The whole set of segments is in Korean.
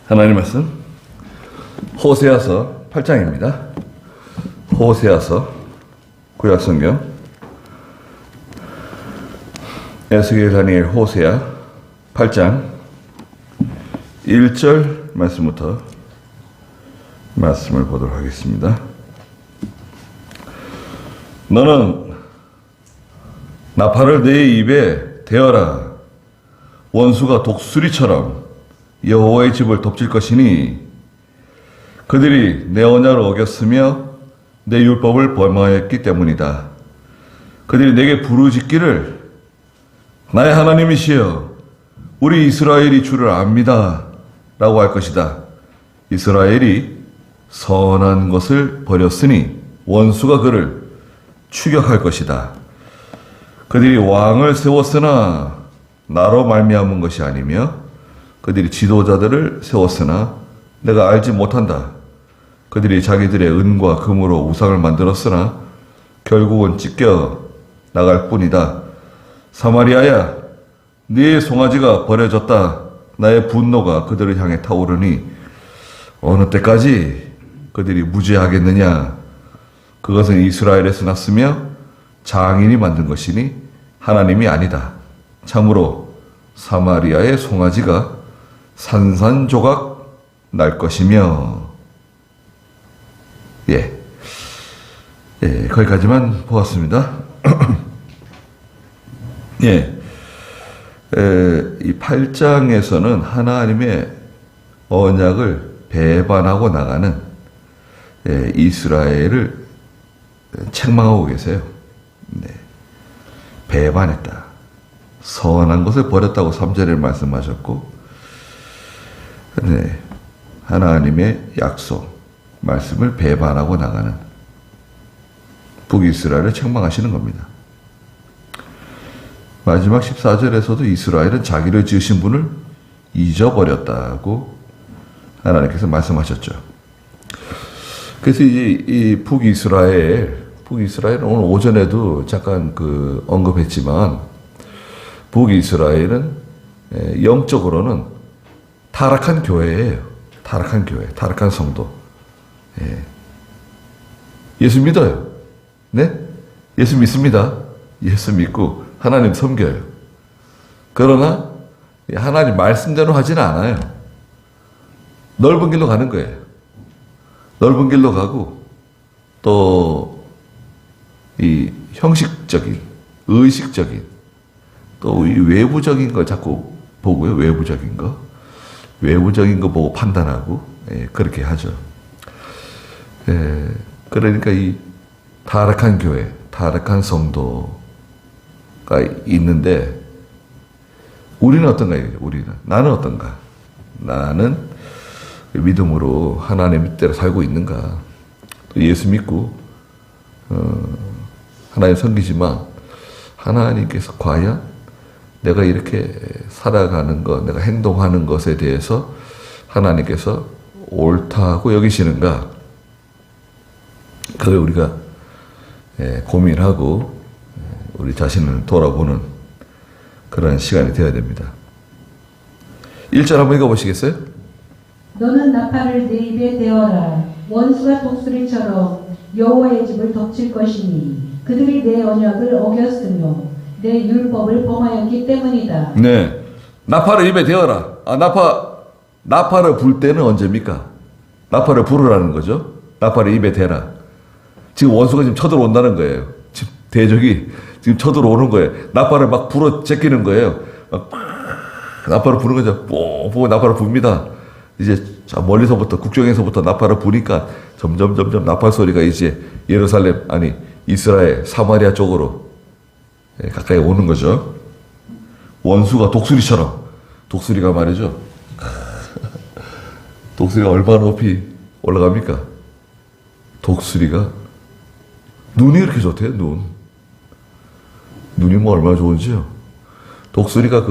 하나님 말씀 호세아서 8장입니다. 호세아서 구약성경 에스겔 다니엘 호세아 8장 1절 말씀부터 말씀을 보도록 하겠습니다. 너는 나팔을 내 입에 대어라. 원수가 독수리처럼 여호와의 집을 덮칠 것이니 그들이 내 언약을 어겼으며 내 율법을 범하였기 때문이다. 그들이 내게 부르짖기를 나의 하나님이시여 우리 이스라엘이 주를 압니다 라고 할 것이다. 이스라엘이 선한 것을 버렸으니 원수가 그를 추격할 것이다. 그들이 왕을 세웠으나 나로 말미암은 것이 아니며 그들이 지도자들을 세웠으나 내가 알지 못한다. 그들이 자기들의 은과 금으로 우상을 만들었으나 결국은 찢겨 나갈 뿐이다. 사마리아야, 네 송아지가 버려졌다. 나의 분노가 그들을 향해 타오르니 어느 때까지 그들이 무죄하겠느냐. 그것은 이스라엘에서 났으며 장인이 만든 것이니 하나님이 아니다. 참으로 사마리아의 송아지가 산산조각 날 것이며. 거기까지만 보았습니다. 이 8장에서는 하나님의 언약을 배반하고 나가는 이스라엘을 책망하고 계세요. 배반했다. 선한 것을 버렸다고 3절에 말씀하셨고, 하나님의 약속, 말씀을 배반하고 나가는 북이스라엘을 책망하시는 겁니다. 마지막 14절에서도 이스라엘은 자기를 지으신 분을 잊어버렸다고 하나님께서 말씀하셨죠. 그래서 이 북이스라엘은 오늘 오전에도 잠깐 언급했지만, 북이스라엘은 영적으로는 타락한 교회예요. 타락한 교회, 타락한 성도. 예수 믿어요. 네? 예수 믿습니다. 예수 믿고 하나님 섬겨요. 그러나 하나님 말씀대로 하지는 않아요. 넓은 길로 가는 거예요. 넓은 길로 가고 또 이 형식적인, 의식적인, 또 이 외부적인 걸 자꾸 보고요. 외부적인 거 보고 판단하고 그렇게 하죠. 그러니까 이 타락한 교회, 타락한 성도가 있는데 우리는 어떤가? 나는 어떤가? 나는 믿음으로 하나님 뜻대로 살고 있는가? 또 예수 믿고 하나님 섬기지만 하나님께서 과연 내가 이렇게 살아가는 것, 내가 행동하는 것에 대해서 하나님께서 옳다고 여기시는가? 그걸 우리가 고민하고 우리 자신을 돌아보는 그런 시간이 되어야 됩니다. 1절 한번 읽어보시겠어요? 너는 나팔을 내 입에 대어라. 원수가 독수리처럼 여호와의 집을 덮칠 것이니 그들이 내 언약을 어겼으며 내 율법을 범하였기 때문이다. 네, 나팔을 입에 대어라. 나팔을 불 때는 언제입니까? 나팔을 부르라는 거죠. 나팔을 입에 대라. 지금 원수가 지금 쳐들어온다는 거예요. 지금 대적이 지금 쳐들어오는 거예요. 나팔을 막 불어 제끼는 거예요. 나팔을 부는 거죠. 뽀뽀 나팔을 붑니다. 이제 멀리서부터, 국경에서부터 나팔을 부니까 점점 나팔 소리가 이제 예루살렘, 아니 이스라엘, 사마리아 쪽으로 가까이 오는 거죠. 원수가 독수리처럼, 독수리가 말이죠. 독수리가 얼마나 높이 올라갑니까? 독수리가 눈이 이렇게 좋대요. 눈이 뭐 얼마나 좋은지요. 독수리가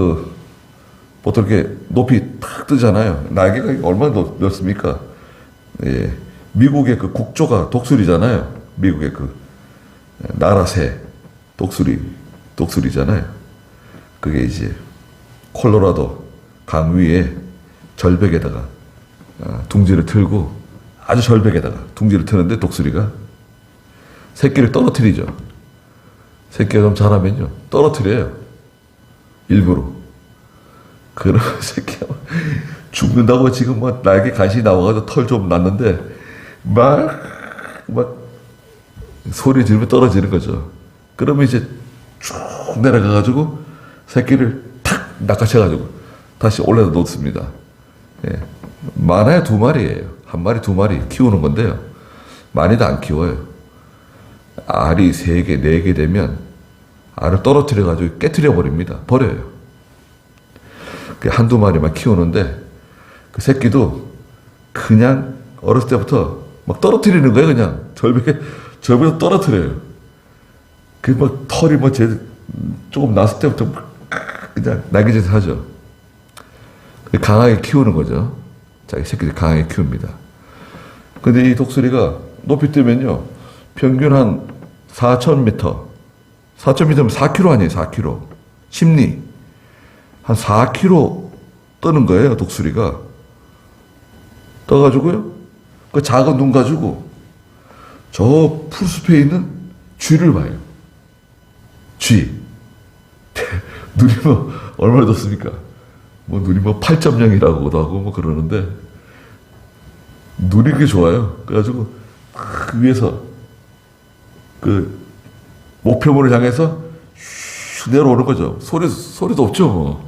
보통 이렇게 높이 탁 뜨잖아요. 날개가 얼마나 넓습니까? 미국의 국조가 독수리잖아요. 미국의 나라 새 독수리잖아요. 그게 이제 콜로라도 강 위에 절벽에다가 둥지를 틀고 아주 절벽에다가 둥지를 트는데 독수리가 새끼를 떨어뜨리죠. 새끼가 좀 잘하면요 떨어뜨려요. 일부러. 그러면 새끼가 죽는다고 지금 뭐 날개 간신히 나와가지고 털 좀 났는데 막 소리 지르면 떨어지는 거죠. 그러면 이제 쭉 내려가가지고 새끼를 탁 낚아채가지고 다시 올려다 놓습니다. 예. 많아야 2마리예요. 1마리, 2마리 키우는 건데요. 많이도 안 키워요. 알이 3개, 4개 되면 알을 떨어뜨려가지고 깨트려 버립니다. 버려요. 한두 마리만 키우는데 그 새끼도 그냥 어렸을 때부터 막 떨어뜨리는 거예요. 그냥 절벽에 떨어뜨려요. 그 막 털이 뭐 조금 났을 때부터 그냥 날개짓을 하죠. 강하게 키우는 거죠. 자기 새끼들 강하게 키웁니다. 근데 이 독수리가 높이 뜨면요 평균 한 4,000m 4,000m면 4km 아니에요. 4km 심리 한 4km 떠는 거예요. 독수리가 떠가지고요 그 작은 눈 가지고 저 풀숲에 있는 쥐를 봐요. 쥐 눈이 뭐 얼마나 좋습니까? 뭐 눈이 뭐 8.0이라고도 하고 뭐 그러는데 눈이 그렇게 좋아요. 그래가지고 그 위에서 그 목표물을 향해서 슉 내려오는 거죠. 소리도 없죠.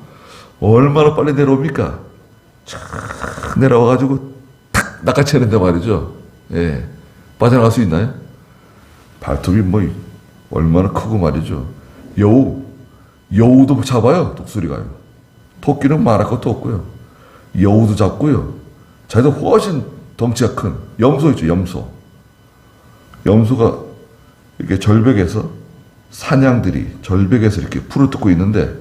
뭐 얼마나 빨리 내려옵니까? 쫙 내려와가지고 탁 낚아채는데 말이죠. 예, 빠져나갈 수 있나요? 발톱이 뭐 얼마나 크고 말이죠. 여우도 잡아요. 독수리가요. 토끼는 말할 것도 없고요. 여우도 잡고요. 자기도 훨씬 덩치가 큰 염소 있죠. 염소가 이렇게 절벽에서 사냥들이 절벽에서 이렇게 풀을 뜯고 있는데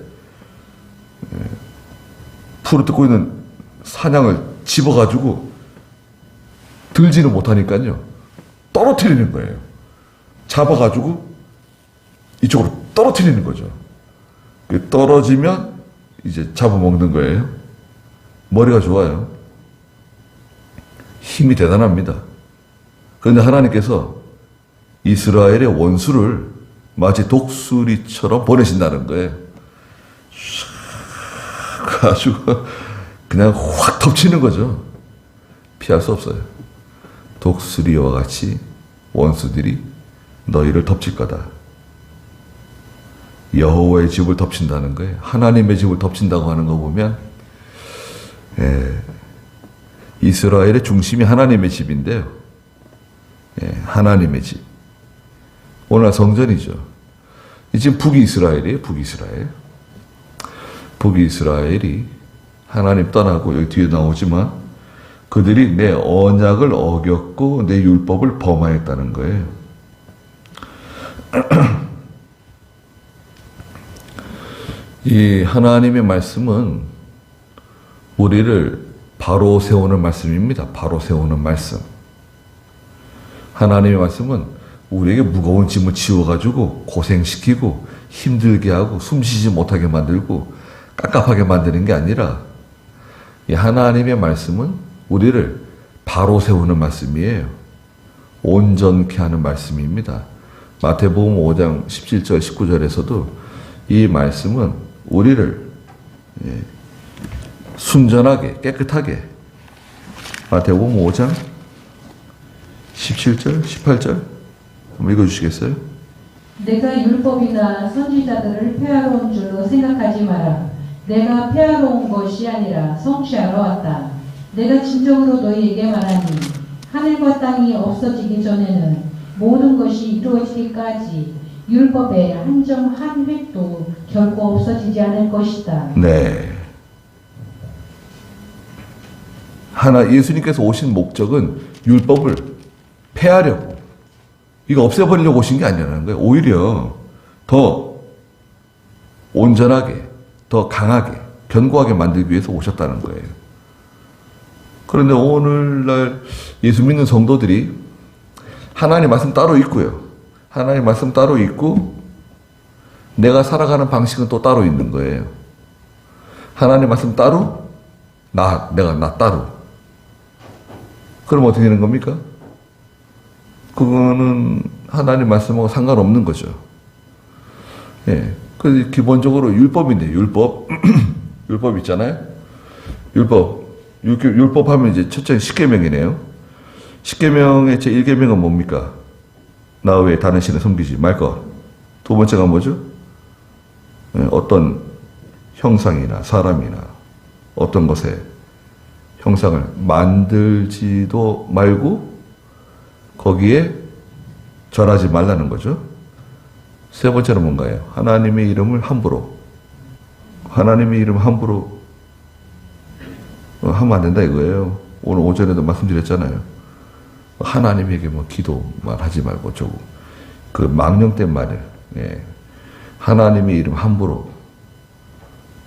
풀을 뜯고 있는 사냥을 집어가지고 들지는 못하니까요. 떨어뜨리는 거예요. 잡아가지고 이쪽으로 떨어뜨리는 거죠. 떨어지면 이제 잡아먹는 거예요. 머리가 좋아요. 힘이 대단합니다. 그런데 하나님께서 이스라엘의 원수를 마치 독수리처럼 보내신다는 거예요. 가지고 그냥 확 덮치는 거죠. 피할 수 없어요. 독수리와 같이 원수들이 너희를 덮칠 거다. 여호와의 집을 덮친다는 거예요. 하나님의 집을 덮친다고 하는 거 보면 이스라엘의 중심이 하나님의 집인데요. 하나님의 집. 오늘 성전이죠. 지금 북이스라엘이에요. 북이스라엘이 하나님 떠나고 여기 뒤에 나오지만 그들이 내 언약을 어겼고 내 율법을 범하였다는 거예요. 이 하나님의 말씀은 우리를 바로 세우는 말씀입니다. 바로 세우는 말씀. 하나님의 말씀은 우리에게 무거운 짐을 지워가지고 고생시키고 힘들게 하고 숨쉬지 못하게 만들고 깝깝하게 만드는 게 아니라 이 하나님의 말씀은 우리를 바로 세우는 말씀이에요. 온전케 하는 말씀입니다. 마태복음 5장 17절 19절에서도 이 말씀은 우리를 순전하게 깨끗하게 마태복음 5장 17절 18절 한번 읽어주시겠어요? 내가 율법이나 선지자들을 폐하러 온 줄로 생각하지 마라. 내가 폐하러 온 것이 아니라 성취하러 왔다. 내가 진정으로 너희에게 말하니 하늘과 땅이 없어지기 전에는 모든 것이 이루어지기까지 율법의 한 점 한 획도 결코 없어지지 않을 것이다. 네. 예수님께서 오신 목적은 율법을 폐하려고, 이거 없애버리려고 오신 게 아니라는 거예요. 오히려 더 온전하게, 더 강하게, 견고하게 만들기 위해서 오셨다는 거예요. 그런데 오늘날 예수 믿는 성도들이 하나님 말씀 따로 있고요. 하나님 말씀 따로 있고 내가 살아가는 방식은 또 따로 있는 거예요. 하나님 말씀 따로, 내가 나 따로. 그럼 어떻게 되는 겁니까? 그거는 하나님 말씀하고 상관없는 거죠. 예. 그 기본적으로 율법인데, 율법. 율법 있잖아요? 율법 하면 이제 첫째 10계명이네요. 10계명의 제 1계명은 뭡니까? 나 외에 다른 신을 섬기지 말 것. 두 번째가 뭐죠? 예, 어떤 형상이나 사람이나 어떤 것에 형상을 만들지도 말고 거기에 절하지 말라는 거죠. 세 번째는 뭔가요? 하나님의 이름을 함부로 하면 안 된다 이거예요. 오늘 오전에도 말씀드렸잖아요. 하나님에게 뭐 기도만 하지 말고 그 망령된 말을, 예. 하나님의 이름 함부로,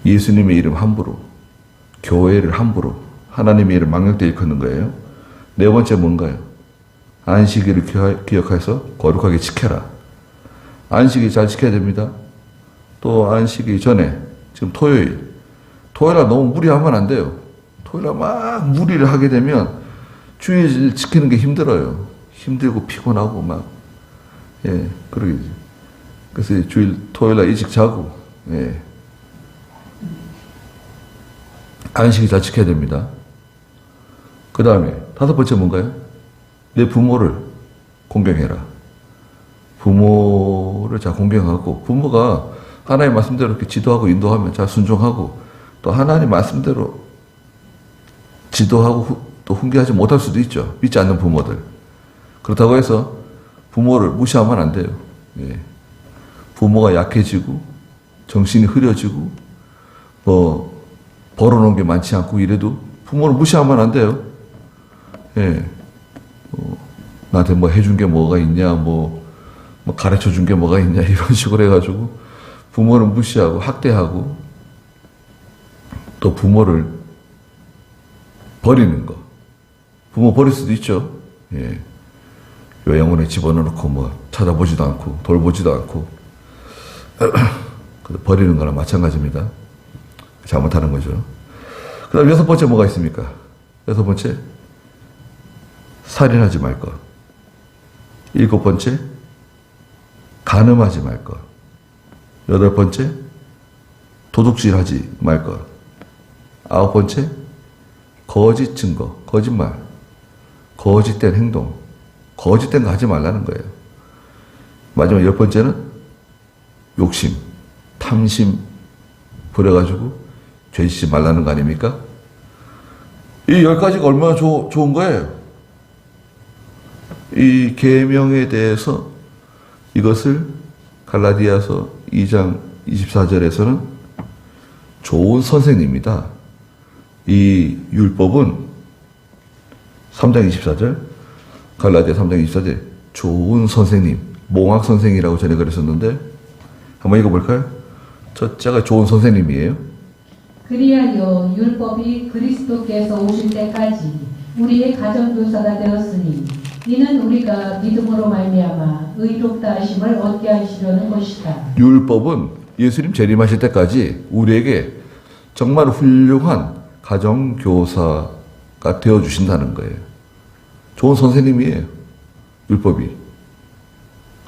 예수님의 이름 함부로, 교회를 함부로, 하나님의 이름 망령되이 일컫는 거예요. 네 번째 뭔가요? 안식일을 기억해서 거룩하게 지켜라. 안식일 잘 지켜야 됩니다. 또 안식일 전에 지금 토요일날 너무 무리하면 안 돼요. 토요일날 막 무리를 하게 되면 주일 지키는 게 힘들어요. 힘들고 피곤하고 막, 예, 그러겠지. 그래서 토요일날 일찍 자고, 예. 안식일 잘 지켜야 됩니다. 그 다음에 다섯 번째 뭔가요? 내 부모를 공경해라. 부모를 잘 공경하고, 부모가 하나님 말씀대로 이렇게 지도하고 인도하면 잘 순종하고, 또 하나님 말씀대로 지도하고 또 훈계하지 못할 수도 있죠. 믿지 않는 부모들. 그렇다고 해서 부모를 무시하면 안 돼요. 예. 부모가 약해지고 정신이 흐려지고 뭐 벌어놓은 게 많지 않고 이래도 부모를 무시하면 안 돼요. 예. 나한테 뭐 해준 게 뭐가 있냐, 뭐 가르쳐 준 게 뭐가 있냐, 이런 식으로 해가지고 부모를 무시하고 학대하고 또 부모를 버리는 거. 부모 버릴 수도 있죠. 예. 요양원에 집어넣고 뭐 찾아보지도 않고 돌보지도 않고 버리는 거랑 마찬가지입니다. 잘못하는 거죠. 그 다음 여섯 번째 뭐가 있습니까? 여섯 번째, 살인하지 말 것. 일곱 번째, 간음하지 말 것. 여덟 번째, 도둑질하지 말 것. 아홉 번째, 거짓 증거, 거짓말, 거짓된 행동, 거짓된 거 하지 말라는 거예요. 마지막 열 번째는 욕심, 탐심 부려가지고 죄 짓지 말라는 거 아닙니까? 이 10가지가 얼마나 좋은 거예요. 이 계명에 대해서 이것을 갈라디아서 2장 24절에서는 좋은 선생님이다. 이 율법은 3장 24절, 갈라디아 3장 24절, 좋은 선생님, 몽학 선생이라고 전에 그랬었는데 한번 읽어볼까요? 첫째가 좋은 선생님이에요. 그리하여 율법이 그리스도께서 오실 때까지 우리의 가정교사가 되었으니 이는 우리가 믿음으로 말미암아 의롭다 하심을 얻게 하시려는 것이다. 율법은 예수님 재림하실 때까지 우리에게 정말 훌륭한 가정교사가 되어주신다는 거예요. 좋은 선생님이에요. 율법이.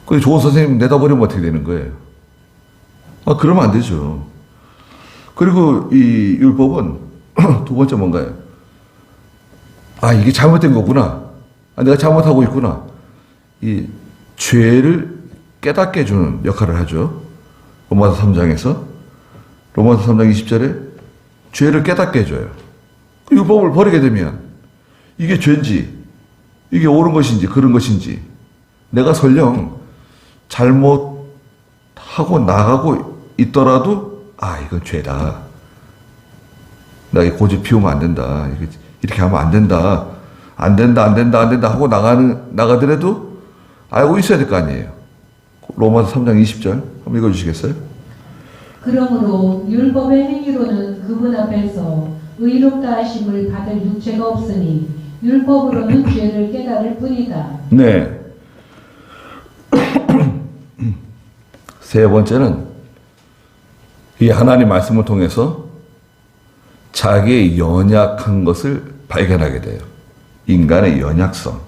그 좋은 선생님 내다버리면 어떻게 되는 거예요? 그러면 안 되죠. 그리고 이 율법은 두 번째 뭔가요? 이게 잘못된 거구나. 내가 잘못하고 있구나. 이 죄를 깨닫게 해주는 역할을 하죠. 로마서 3장에서. 로마서 3장 20절에 죄를 깨닫게 해줘요. 그 율법을 버리게 되면 이게 죄인지, 이게 옳은 것인지, 그런 것인지, 내가 설령 잘못하고 나가고 있더라도, 이건 죄다. 나 이 고집 피우면 안 된다. 이렇게 하면 안 된다. 안 된다 하고 나가더라도 알고 있어야 될 거 아니에요. 로마서 3장 20절 한번 읽어주시겠어요? 그러므로 율법의 행위로는 그분 앞에서 의롭다 하심을 받을 육체가 없으니 율법으로는 죄를 깨달을 뿐이다. 네. 세 번째는 이 하나님 말씀을 통해서 자기의 연약한 것을 발견하게 돼요. 인간의 연약성.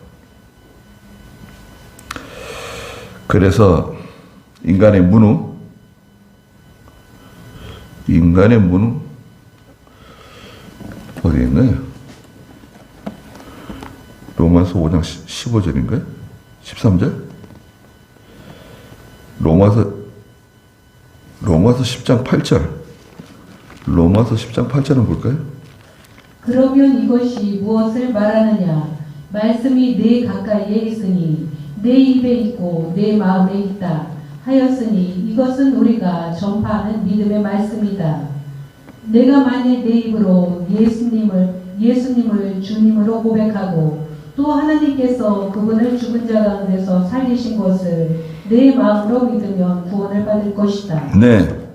그래서 인간의 무능 어디 있나요? 로마서 5장 15절인가요? 13절? 로마서 10장 8절. 로마서 10장 8절은 볼까요? 그러면 이것이 무엇을 말하느냐? 말씀이 내 가까이에 있으니 내 입에 있고 내 마음에 있다 하였으니 이것은 우리가 전파하는 믿음의 말씀이다. 내가 만일 내 입으로 예수님을 주님으로 고백하고 또 하나님께서 그분을 죽은 자 가운데서 살리신 것을 내 마음으로 믿으면 구원을 받을 것이다. 네.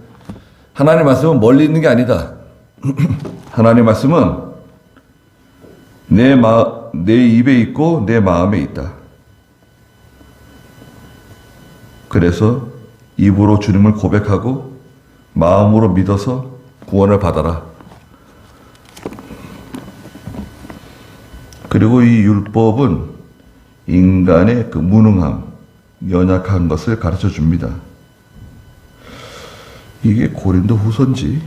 하나님의 말씀은 멀리 있는 게 아니다. 하나님의 말씀은 내 입에 있고 내 마음에 있다. 그래서 입으로 주님을 고백하고 마음으로 믿어서 구원을 받아라. 그리고 이 율법은 인간의 그 무능함, 연약한 것을 가르쳐 줍니다. 이게 고린도 후서인지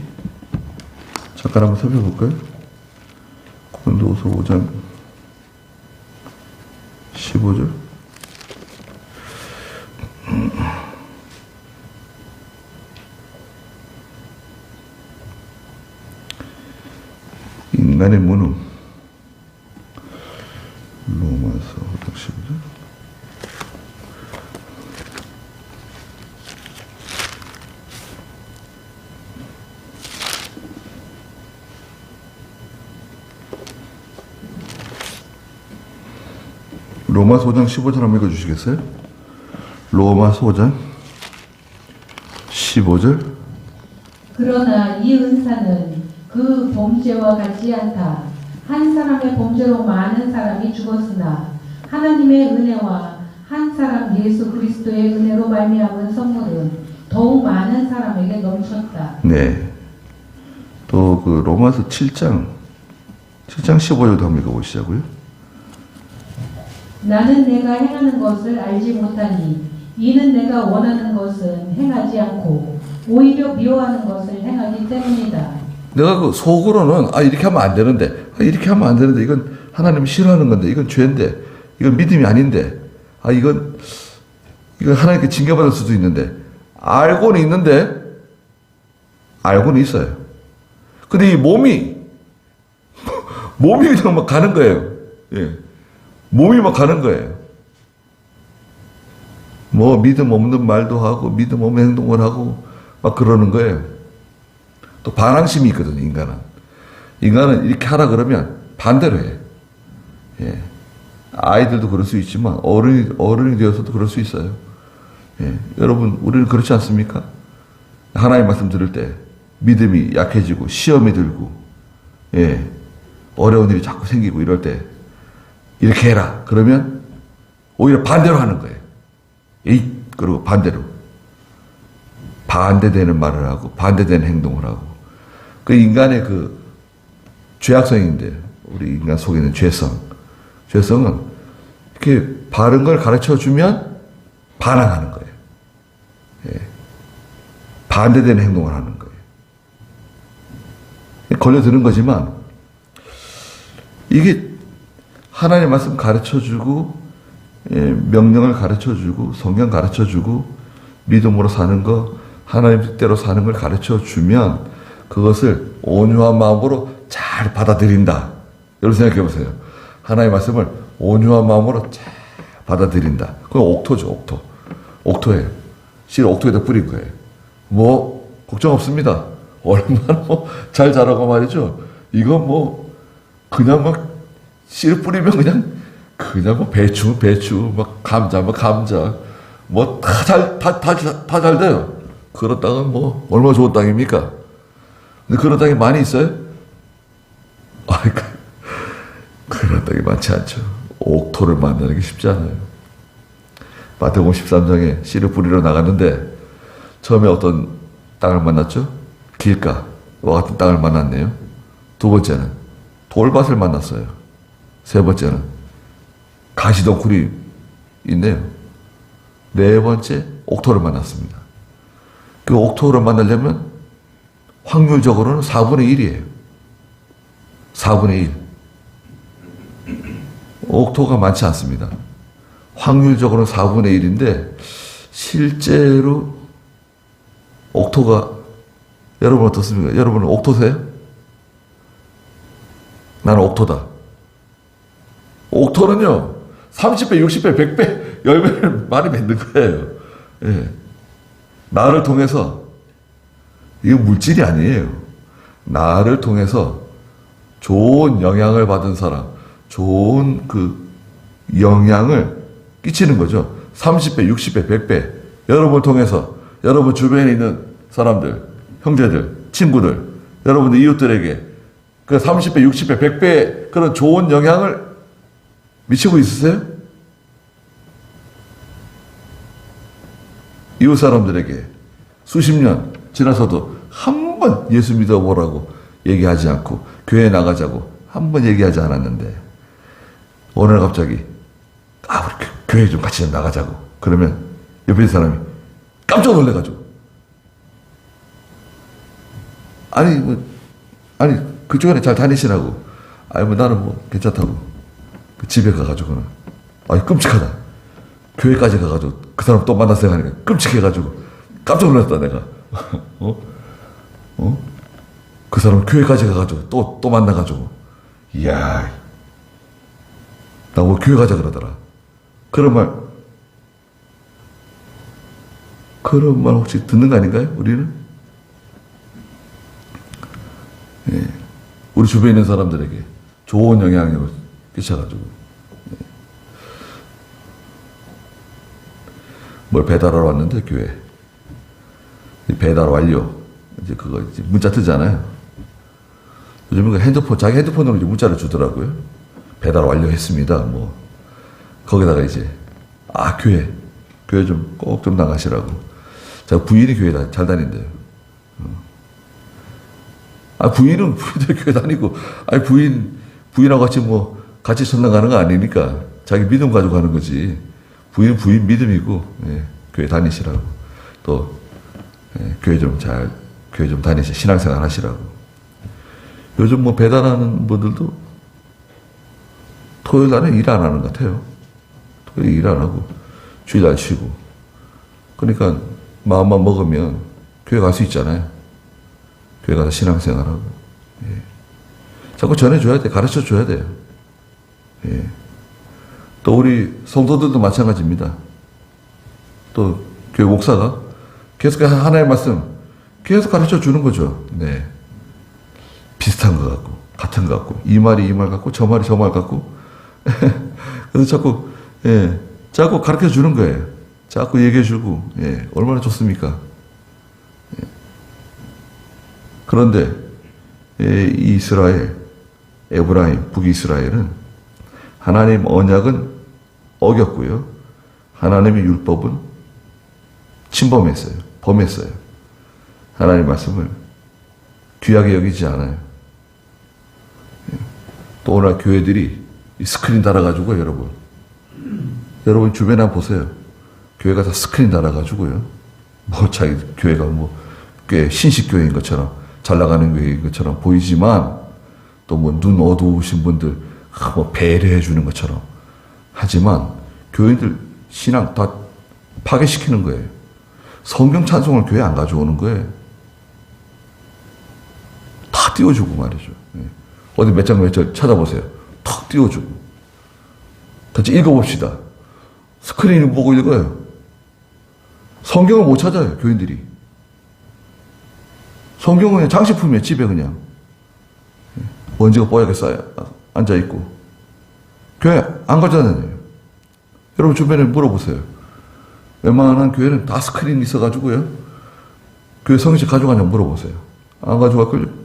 잠깐 한번 살펴볼까요? 고린도 후서 5장 15절. 인간의 무능. 로마서 5장 15절. 로마서 5장 15절 한번 읽어주시겠어요? 로마서 5장 15절. 그러나 이 은사는 그 범죄와 같지 않다. 한 사람의 범죄로 많은 사람이 죽었으나 하나님의 은혜와 한 사람 예수 그리스도의 은혜로 말미암은 선물은 더욱 많은 사람에게 넘쳤다. 네. 또 그 로마서 7장 15절도 한번 읽어보시자고요. 나는 내가 행하는 것을 알지 못하니 이는 내가 원하는 것은 행하지 않고 오히려 미워하는 것을 행하기 때문이다. 내가 그 속으로는 이렇게 하면 안 되는데, 이렇게 하면 안 되는데, 이건 하나님 싫어하는 건데, 이건 죄인데, 이건 믿음이 아닌데, 이건 하나님께 징계받을 수도 있는데, 알고는 있는데, 알고는 있어요. 근데 이 몸이 그냥 막 가는 거예요. 예. 몸이 막 가는 거예요. 뭐 믿음 없는 말도 하고 믿음 없는 행동을 하고 막 그러는 거예요. 또 반항심이 있거든요. 인간은 이렇게 하라 그러면 반대로 해요. 예. 아이들도 그럴 수 있지만 어른이 되어서도 그럴 수 있어요. 예. 여러분 우리는 그렇지 않습니까? 하나님 말씀 들을 때 믿음이 약해지고 시험이 들고 예. 어려운 일이 자꾸 생기고 이럴 때 이렇게 해라. 그러면 오히려 반대로 하는 거예요. 그리고 반대로. 반대되는 말을 하고 반대되는 행동을 하고. 그 인간의 그 죄악성인데 우리 인간 속에 있는 죄성은 이렇게 바른 걸 가르쳐 주면 반항하는 거예요. 예. 반대되는 행동을 하는 거예요. 걸려드는 거지만 이게 하나님 말씀 가르쳐주고 명령을 가르쳐주고 성경 가르쳐주고 믿음으로 사는 거 하나님 뜻대로 사는 걸 가르쳐주면 그것을 온유한 마음으로 잘 받아들인다. 여러분 생각해 보세요. 하나님 말씀을 온유한 마음으로 잘 받아들인다. 그건 옥토죠. 옥토예요. 실 옥토에다 뿌린 거예요. 뭐 걱정 없습니다. 얼마나 잘 자라고 말이죠. 이건 그냥 씨 뿌리면 그냥 배추, 감자, 감자, 다 잘 돼요. 그런 땅은 얼마나 좋은 땅입니까? 근데 그런 땅이 많이 있어요? 그런 땅이 많지 않죠. 옥토를 만나는 게 쉽지 않아요. 마태복음 13장에 씨를 뿌리러 나갔는데, 처음에 어떤 땅을 만났죠? 길가와 같은 땅을 만났네요. 두 번째는 돌밭을 만났어요. 세 번째는 가시덩굴이 있네요. 네 번째, 옥토를 만났습니다. 그 옥토를 만나려면 확률적으로는 4분의 1이에요. 4분의 1. 옥토가 많지 않습니다. 확률적으로는 4분의 1인데 실제로 옥토가 여러분 어떻습니까? 여러분은 옥토세요? 나는 옥토다. 옥토는요 30배, 60배, 100배, 10배를 많이 맺는 거예요. 예. 나를 통해서 이거 물질이 아니에요. 나를 통해서 좋은 영향을 받은 사람, 좋은 그 영향을 끼치는 거죠. 30배, 60배, 100배. 여러분을 통해서 여러분 주변에 있는 사람들, 형제들, 친구들, 여러분들 이웃들에게 그 30배, 60배, 100배 그런 좋은 영향을 미치고 있으세요? 이웃 사람들에게 수십 년 지나서도 한 번 예수 믿어보라고 얘기하지 않고 교회 나가자고 한 번 얘기하지 않았는데 오늘 갑자기 우리 교회 좀 같이 좀 나가자고 그러면 옆에 있는 사람이 깜짝 놀래가지고 아니 그쪽 안에 잘 다니시라고 나는 뭐 괜찮다고 그 집에 가가지고는 끔찍하다 교회까지 가가지고 그 사람 또 만나서 하니까 끔찍해가지고 깜짝 놀랐다 내가 그 사람 교회까지 가가지고 또 만나가지고 이야 나 뭐 교회 가자 그러더라. 그런 말 혹시 듣는 거 아닌가요? 우리는? 예. 우리 주변에 있는 사람들에게 좋은 영향력을 끼쳐가지고 뭘 배달하러 왔는데 교회 배달 완료 이제 그거 이제 문자 뜨잖아요. 요즘은 자기 핸드폰으로 이제 문자를 주더라고요. 배달 완료했습니다. 뭐 거기다가 이제 교회 좀 꼭 좀 나가시라고. 제가 부인이 교회 잘 다닌대요. 부인도 교회 다니고 부인하고 같이 뭐 같이 전당 가는 거 아니니까 자기 믿음 가지고 가는 거지. 부인 믿음이고 교회 다니시라고. 또 교회 좀 다니시 신앙생활 하시라고. 요즘 뭐 배달하는 분들도 토요일 날은 일 안 하는 것 같아요. 토요일 일 안 하고 주일날 쉬고. 그러니까 마음만 먹으면 교회 갈 수 있잖아요. 교회 가서 신앙생활하고. 자꾸 전해줘야 돼. 가르쳐줘야 돼요. 또 우리 성도들도 마찬가지입니다. 또 교회 목사가 계속해서 하나의 말씀 계속 가르쳐 주는 거죠. 네. 비슷한 것 같고, 같은 것 같고, 이 말이 이 말 같고, 저 말이 저 말 같고. 그래서 자꾸 가르쳐 주는 거예요. 자꾸 얘기해 주고, 얼마나 좋습니까? 그런데, 이스라엘, 에브라임, 북이스라엘은 하나님 언약은 어겼고요. 하나님의 율법은 침범했어요. 범했어요. 하나님 말씀을 귀하게 여기지 않아요. 또 오늘 교회들이 스크린 달아가지고 여러분 주변에 한번 보세요. 교회가 다 스크린 달아가지고요. 뭐 자기 교회가 뭐 꽤 신식 교회인 것처럼 잘 나가는 교회인 것처럼 보이지만 또 뭐 눈 어두우신 분들 뭐 배려해 주는 것처럼 하지만 교인들 신앙 다 파괴시키는 거예요. 성경 찬송을 교회 안 가져오는 거예요. 다 띄워주고 말이죠. 어디 몇 장 찾아보세요. 탁 띄워주고. 같이 읽어봅시다. 스크린을 보고 읽어요. 성경을 못 찾아요, 교인들이. 성경은 그냥 장식품이에요, 집에 그냥. 먼지가 뽀얗게 쌓여, 앉아있고. 교회 안 가잖아요. 여러분 주변에 물어보세요. 웬만한 교회는 다 스크린이 있어가지고요. 교회 성경책 가져가냐고 물어보세요. 안 가져갈걸요?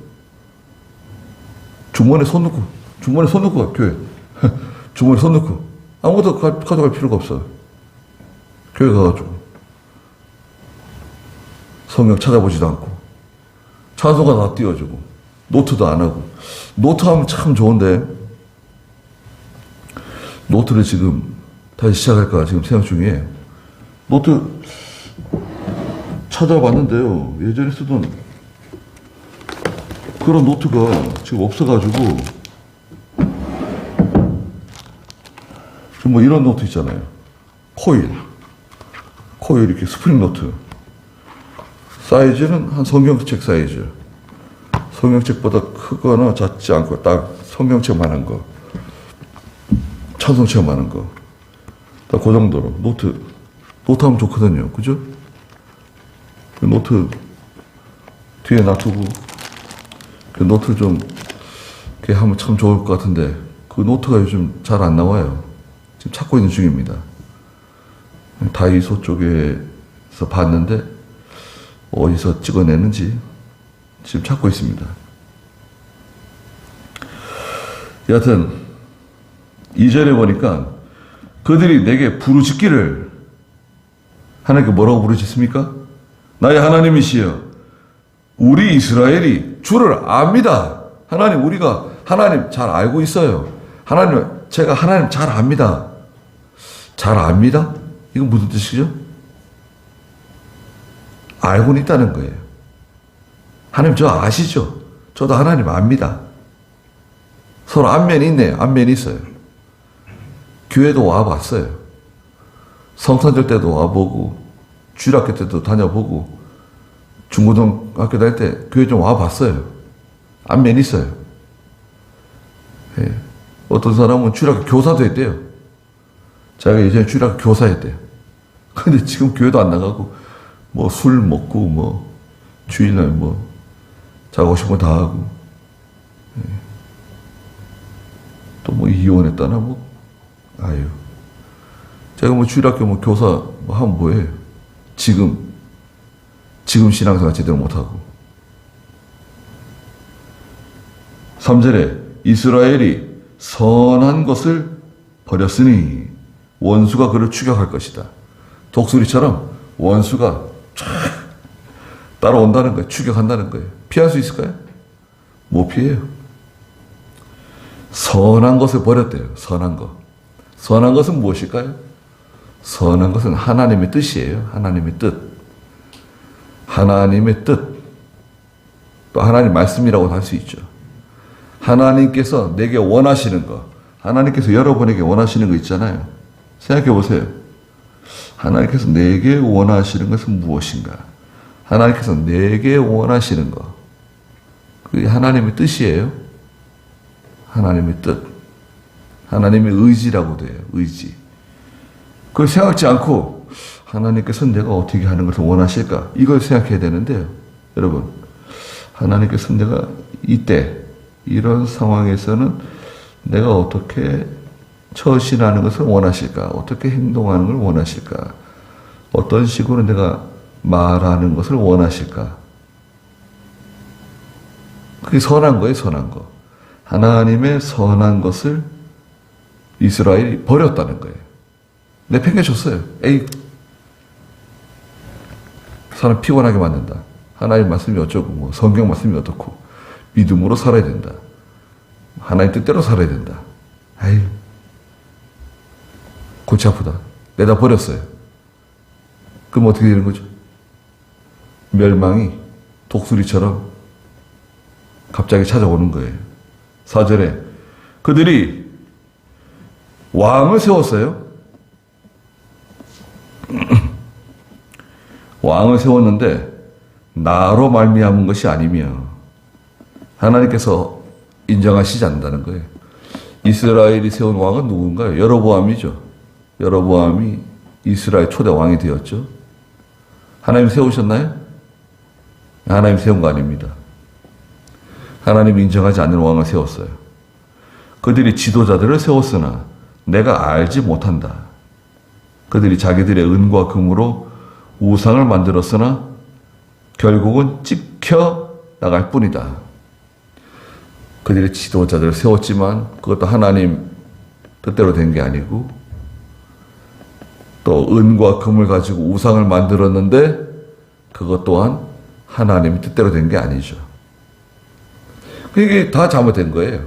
주머니에 손 넣고 가, 교회. 주머니에 손 넣고. 아무것도 가져갈 필요가 없어요. 교회 가가지고. 성경 찾아보지도 않고. 찬송가 다 띄워주고. 노트도 안 하고. 노트 하면 참 좋은데. 노트를 지금 다시 시작할까 지금 생각 중이에요. 노트 찾아봤는데요. 예전에 쓰던 그런 노트가 지금 없어가지고 지금 뭐 이런 노트 있잖아요. 코일 이렇게 스프링 노트. 사이즈는 한 성경책 사이즈. 성경책보다 크거나 작지 않고 딱 성경책만한 거. 찬송책만한 거. 딱 그 정도로. 노트 하면 좋거든요. 그죠? 그 노트 뒤에 놔두고 그 노트를 좀 이렇게 하면 참 좋을 것 같은데 그 노트가 요즘 잘 안 나와요. 지금 찾고 있는 중입니다. 다이소 쪽에서 봤는데 어디서 찍어내는지 지금 찾고 있습니다. 여하튼 2절에 보니까 그들이 내게 부르짖기를 하나님께 뭐라고 부르짖습니까? 나의 하나님이시여 우리 이스라엘이 주를 압니다. 하나님 우리가 하나님 잘 알고 있어요. 제가 하나님 잘 압니다. 잘 압니다? 이건 무슨 뜻이죠? 알고는 있다는 거예요. 하나님 저 아시죠? 저도 하나님 압니다. 서로 안면이 있네요. 안면이 있어요. 교회도 와봤어요. 성탄절 때도 와보고 주일학교 때도 다녀보고 중고등학교 다닐 때 교회 좀 와봤어요. 안면이 있어요. 예. 어떤 사람은 주일학교 교사도 했대요. 자기가 예전에 주일학교 교사했대요. 근데 지금 교회도 안 나가고 뭐 술 먹고 뭐 주일날 뭐 자고 싶은 거 다 하고 또 뭐 이혼했다나 뭐 아유 제가 뭐 주일학교 뭐 교사 뭐 하면 뭐해요. 지금 신앙생활 제대로 못하고 3절에 이스라엘이 선한 것을 버렸으니 원수가 그를 추격할 것이다. 독수리처럼 원수가 쫙 따라온다는 거예요. 추격한다는 거예요. 피할 수 있을까요? 못 피해요. 선한 것을 버렸대요. 선한 것. 선한 것은 무엇일까요? 선한 것은 하나님의 뜻이에요. 하나님의 뜻. 하나님의 뜻. 또 하나님 말씀이라고도 할 수 있죠. 하나님께서 내게 원하시는 것. 하나님께서 여러분에게 원하시는 거 있잖아요. 생각해 보세요. 하나님께서 내게 원하시는 것은 무엇인가? 하나님께서 내게 원하시는 것. 그게 하나님의 뜻이에요. 하나님의 뜻. 하나님의 의지라고도 해요. 의지. 그걸 생각지 않고 하나님께서 내가 어떻게 하는 것을 원하실까? 이걸 생각해야 되는데요. 여러분, 하나님께서 내가 이때 이런 상황에서는 내가 어떻게 처신하는 것을 원하실까? 어떻게 행동하는 걸 원하실까? 어떤 식으로 내가 말하는 것을 원하실까? 그게 선한 거예요, 선한 거. 하나님의 선한 것을 이스라엘이 버렸다는 거예요. 내팽개쳤어요. 에이, 사람 피곤하게 만든다. 하나님 말씀이 어쩌고, 뭐 성경 말씀이 어떻고, 믿음으로 살아야 된다. 하나님 뜻대로 살아야 된다. 아이, 골치 아프다. 내다 버렸어요. 그럼 어떻게 되는 거죠? 멸망이 독수리처럼 갑자기 찾아오는 거예요. 4절에 그들이 왕을 세웠어요. 왕을 세웠는데 나로 말미암은 것이 아니며 하나님께서 인정하시지 않는다는 거예요. 이스라엘이 세운 왕은 누군가요? 여로보암이죠. 여로보암이 이스라엘 초대 왕이 되었죠. 하나님 세우셨나요? 하나님 세운 거 아닙니다. 하나님이 인정하지 않는 왕을 세웠어요. 그들이 지도자들을 세웠으나 내가 알지 못한다. 그들이 자기들의 은과 금으로 우상을 만들었으나 결국은 찍혀 나갈 뿐이다. 그들이 지도자들을 세웠지만 그것도 하나님 뜻대로 된 게 아니고 또 은과 금을 가지고 우상을 만들었는데 그것 또한 하나님의 뜻대로 된 게 아니죠. 이게 다 잘못된 거예요.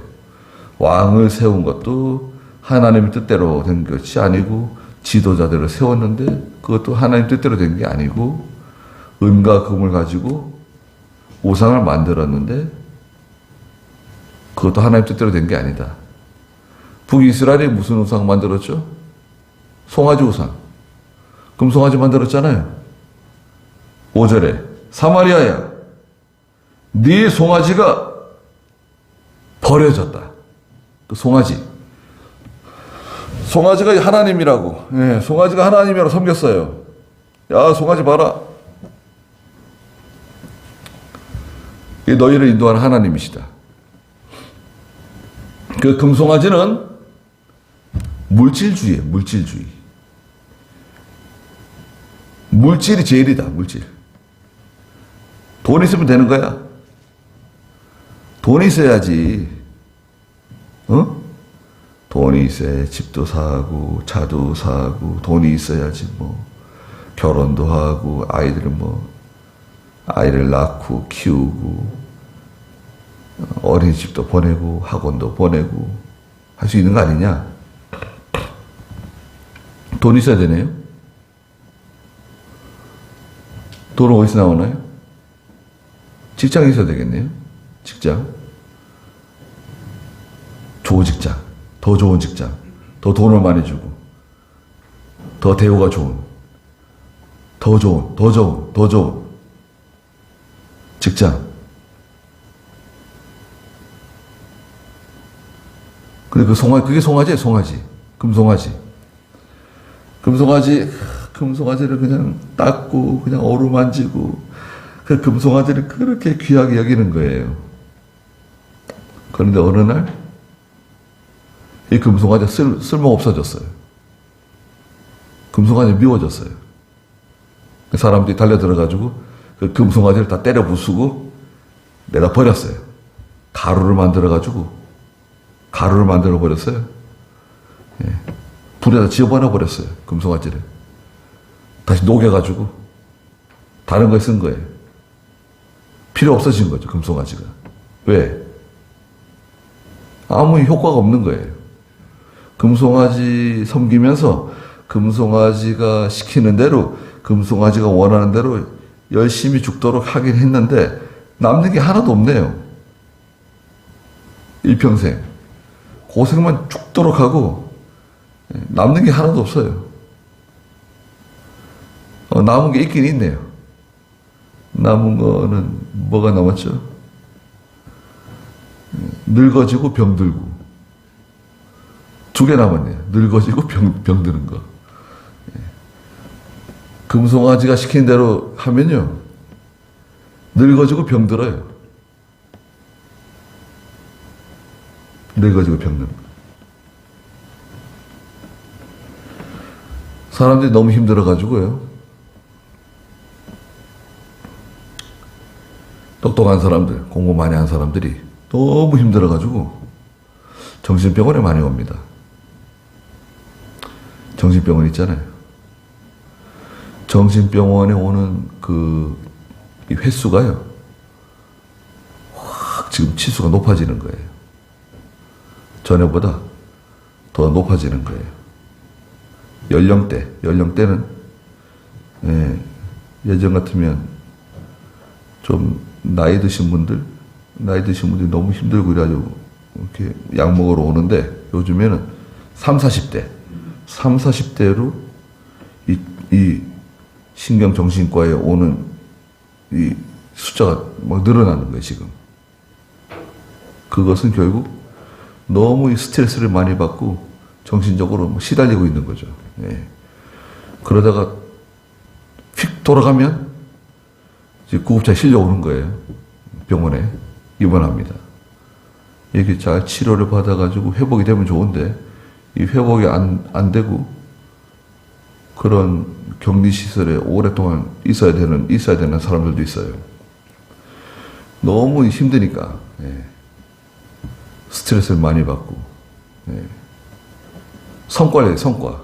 왕을 세운 것도 하나님의 뜻대로 된 것이 아니고 지도자들을 세웠는데 그것도 하나님 뜻대로 된 게 아니고 은과 금을 가지고 우상을 만들었는데 그것도 하나님 뜻대로 된 게 아니다. 북이스라엘이 무슨 우상 만들었죠? 송아지 우상. 금송아지 만들었잖아요. 5절에 사마리아야 네 송아지가 버려졌다. 그 송아지가 하나님이라고. 예, 송아지가 하나님이라고 섬겼어요. 야, 송아지 봐라. 이 너희를 인도하는 하나님이시다. 그 금송아지는 물질주의예요. 물질주의. 물질이 제일이다. 물질. 돈 있으면 되는 거야. 돈이 있어야지. 어? 돈이 있어야 집도 사고 차도 사고 돈이 있어야지 뭐 결혼도 하고 아이를 낳고 키우고 어린이집도 보내고 학원도 보내고 할 수 있는 거 아니냐? 돈 있어야 되네요. 돈은 어디서 나오나요? 직장이 있어야 되겠네요. 직장. 좋은 직장. 더 좋은 직장. 더 돈을 많이 주고. 더 대우가 좋은. 더 좋은 직장. 근데 그게 송아지예요, 송아지. 금송아지를 그냥 닦고, 그냥 어루만지고, 그 금송아지를 그렇게 귀하게 여기는 거예요. 그런데 어느 날, 이 금송아지가 쓸모가 없어졌어요. 금송아지 미워졌어요. 사람들이 달려들어가지고, 그 금송아지를 다 때려 부수고, 내다 버렸어요. 가루를 만들어버렸어요. 예. 불에다 지어버려 버렸어요. 금송아지를. 다시 녹여가지고 다른 거에 쓴 거예요. 필요 없어진 거죠. 금송아지가. 왜? 아무 효과가 없는 거예요. 금송아지 섬기면서 금송아지가 시키는 대로 금송아지가 원하는 대로 열심히 죽도록 하긴 했는데 남는 게 하나도 없네요. 일평생. 고생만 죽도록 하고 남는 게 하나도 없어요. 남은 게 있긴 있네요. 남은 거는 뭐가 남았죠? 늙어지고 병들고. 2개 남았네요. 늙어지고 병드는 거. 금송아지가 시킨 대로 하면요. 늙어지고 병들어요. 늙어지고 병드는 거. 사람들이 너무 힘들어가지고요. 똑똑한 사람들, 공부 많이 한 사람들이 너무 힘들어가지고 정신병원에 많이 옵니다. 정신병원 있잖아요. 정신병원에 오는 이 횟수가요. 확 지금 치수가 높아지는 거예요. 전에보다 더 높아지는 거예요. 연령대는 예전 같으면 좀 나이 드신 분들이 너무 힘들고 이래가지고 이렇게 약 먹으러 오는데 요즘에는 40대로 이 신경정신과에 오는 이 숫자가 막 늘어나는 거예요, 지금. 그것은 결국 너무 이 스트레스를 많이 받고 정신적으로 시달리고 있는 거죠. 예. 그러다가 휙 돌아가면 이제 구급차에 실려오는 거예요. 병원에 입원합니다. 이렇게 잘 치료를 받아가지고 회복이 되면 좋은데 이 회복이 안 되고 그런 격리시설에 오랫동안 있어야 되는 사람들도 있어요. 너무 힘드니까 스트레스를 많이 받고 성과를 성과.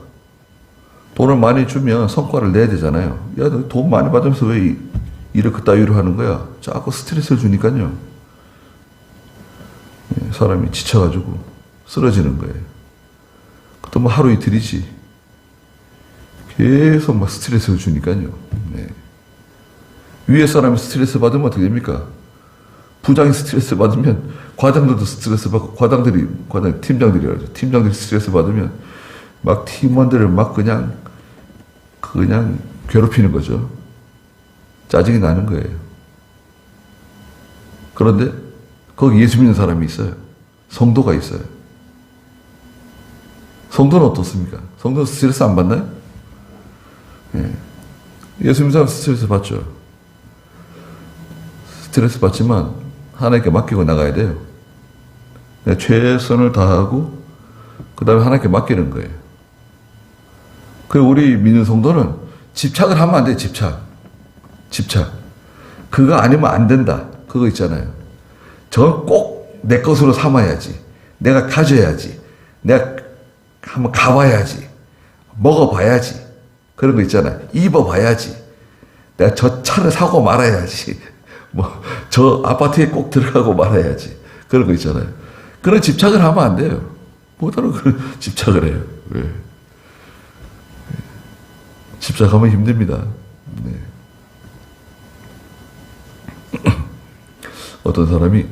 돈을 많이 주면 성과를 내야 되잖아요. 야, 너 돈 많이 받으면서 왜 일을 그따위로 하는 거야? 자꾸 스트레스를 주니까요. 사람이 지쳐가지고 쓰러지는 거예요. 또 뭐 하루 이틀이지. 계속 막 스트레스를 주니까요. 네. 위에 사람이 스트레스 받으면 어떻게 됩니까? 부장이 스트레스 받으면 과장들도 스트레스 받고, 팀장들이 스트레스 받으면 막 팀원들을 막 그냥 괴롭히는 거죠. 짜증이 나는 거예요. 그런데 거기 예수 믿는 사람이 있어요. 성도가 있어요. 성도는 어떻습니까? 성도는 스트레스 안 받나요? 예. 예수 믿는 사람 스트레스 받죠. 스트레스 받지만 하나님께 맡기고 나가야 돼요. 최선을 다하고 그 다음에 하나님께 맡기는 거예요. 그리고 우리 믿는 성도는 집착을 하면 안 돼요. 집착. 그거 아니면 안 된다. 그거 있잖아요. 저건 꼭 내 것으로 삼아야지. 내가 가져야지. 내가 한번 가봐야지. 먹어봐야지. 그런 거 있잖아요. 입어봐야지. 내가 저 차를 사고 말아야지. 저 아파트에 꼭 들어가고 말아야지. 그런 거 있잖아요. 그런 집착을 하면 안 돼요. 뭐다로 그런 집착을 해요. 왜? 집착하면 힘듭니다. 네. 어떤 사람이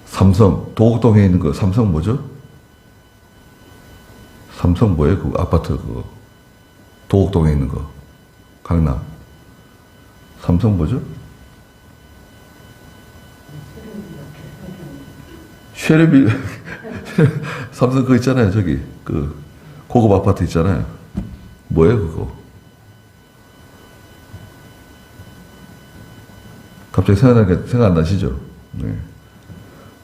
삼성 도곡동에 있는 거 삼성 뭐죠? 삼성 뭐예요? 그 아파트 도곡동에 있는 거 강남 삼성 뭐죠? 쉐레비 삼성 그거 있잖아요. 저기 고급 아파트 있잖아요. 뭐예요 그거? 갑자기 생각 안 나시죠? 네.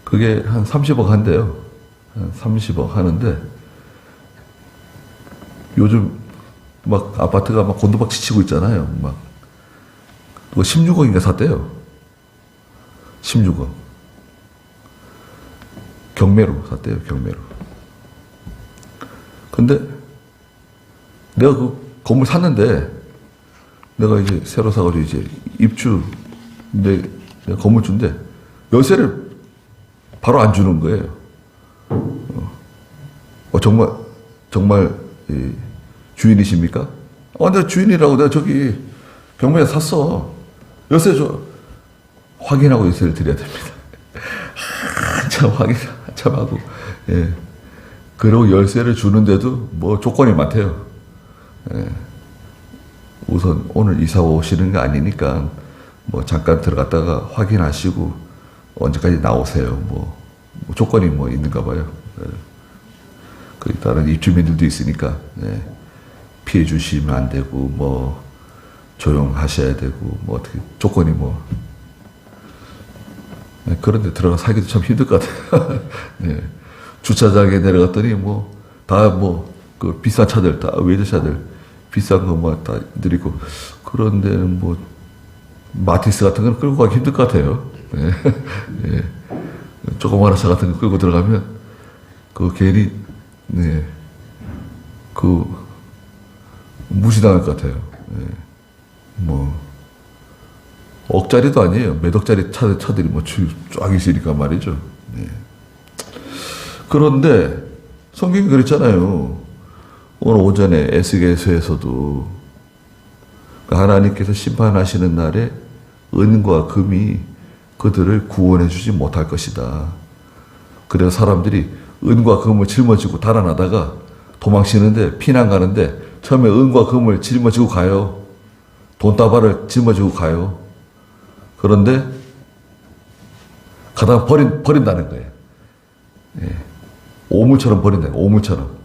그게 한 30억 한대요. 한 30억 하는데 요즘 막 아파트가 막 곤두박질 치고 있잖아요. 막 그거 16억인가 샀대요. 16억. 경매로 샀대요. 경매로. 근데 내가 그 건물 샀는데 내가 이제 새로 사가지고 이제 입주 내가 건물주인데 열쇠를 바로 안 주는 거예요. 정말 주인이십니까? 내가 주인이라고 내가 저기 경매에 샀어. 열쇠 줘. 확인하고 열쇠를 드려야 됩니다. 한참 한참 하고, 예. 그리고 열쇠를 주는데도 뭐 조건이 많대요. 예. 우선 오늘 이사 오시는 거 아니니까 뭐 잠깐 들어갔다가 확인하시고 언제까지 나오세요. 뭐 조건이 뭐 있는가 봐요. 예. 그 다른 입주민들도 있으니까, 예. 피해 주시면 안 되고 뭐 조용하셔야 되고 뭐 어떻게 조건이 뭐, 예. 그런데 들어가 살기도 참 힘들 것 같아요. 예. 주차장에 내려갔더니 그 비싼 차들 다 외제차들 비싼 거 뭐 다 느리고 그런 데는 뭐 마티스 같은 건 끌고 가기 힘들 것 같아요. 예. 예. 조그마한 차 같은 거 끌고 들어가면 그 괜히 무시당할 것 같아요. 예. 뭐 억짜리도 아니에요. 몇 억짜리 차들이 뭐 쫙 있으니까 말이죠. 예. 그런데 성경이 그랬잖아요. 오늘 오전에 에스겔서에서도 하나님께서 심판하시는 날에 은과 금이 그들을 구원해 주지 못할 것이다. 그래서 사람들이 은과 금을 짊어지고 달아나다가 도망치는데 피난 가는데 처음에 은과 금을 짊어지고 가요. 돈다발을 짊어지고 가요. 그런데 가다가 버린다는 거예요. 예. 오물처럼 버린다는 거예요.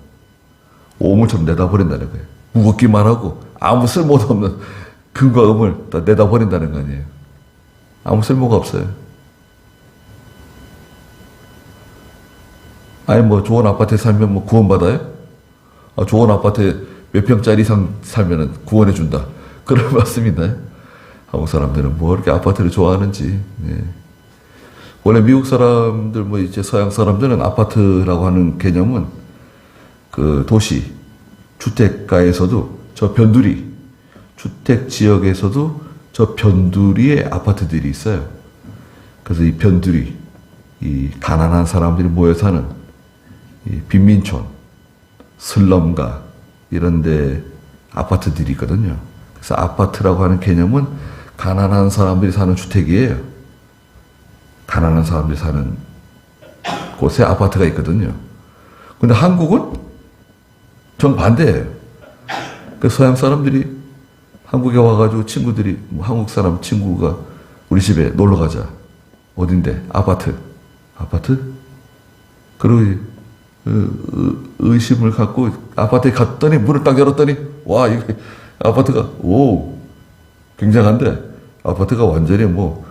오물처럼 내다 버린다는 거예요. 무겁기만 하고 아무 쓸모도 없는 금과 금을 다 내다 버린다는 거 아니에요. 아무 쓸모가 없어요. 아니 뭐 좋은 아파트에 살면 뭐 구원받아요? 좋은 아파트에 몇 평짜리 이상 살면은 구원해 준다. 그런 말씀 있나요? 한국 사람들은 뭐 이렇게 아파트를 좋아하는지. 예. 원래 미국 사람들 뭐 이제 서양 사람들은 아파트라고 하는 개념은 그 도시 주택가에서도 저 변두리 주택 지역에서도 저 변두리에 아파트들이 있어요. 그래서 이 변두리 이 가난한 사람들이 모여 사는 이 빈민촌, 슬럼가 이런 데 아파트들이 있거든요. 그래서 아파트라고 하는 개념은 가난한 사람들이 사는 주택이에요. 가난한 사람들이 사는 곳에 아파트가 있거든요. 근데 한국은 정반대예요. 그 서양 사람들이 한국에 와가지고 친구들이, 뭐 한국 사람 친구가 우리 집에 놀러 가자. 어딘데? 아파트. 아파트? 그리고 의심을 갖고 아파트에 갔더니 문을 딱 열었더니 와, 이거 아파트가, 오, 굉장한데 아파트가 완전히 뭐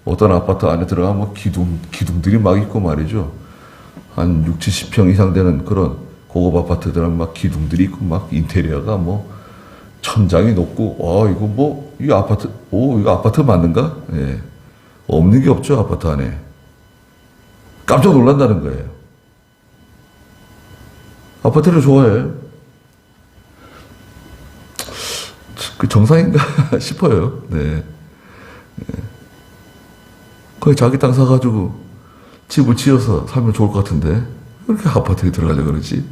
어떤 아파트 안에 들어가면 뭐 기둥들이 막 있고 말이죠. 한 6, 70평 이상 되는 그런 고급 아파트들은 막 기둥들이 있고 막 인테리어가 뭐 천장이 높고, 와, 이거 뭐, 이 아파트, 오, 이거 아파트 맞는가? 예. 없는 게 없죠, 아파트 안에. 깜짝 놀란다는 거예요. 아파트를 좋아해요. 그 정상인가 싶어요. 네. 거의 자기 땅 사가지고 집을 지어서 살면 좋을 것 같은데, 왜 이렇게 아파트에 들어가려고 그러지?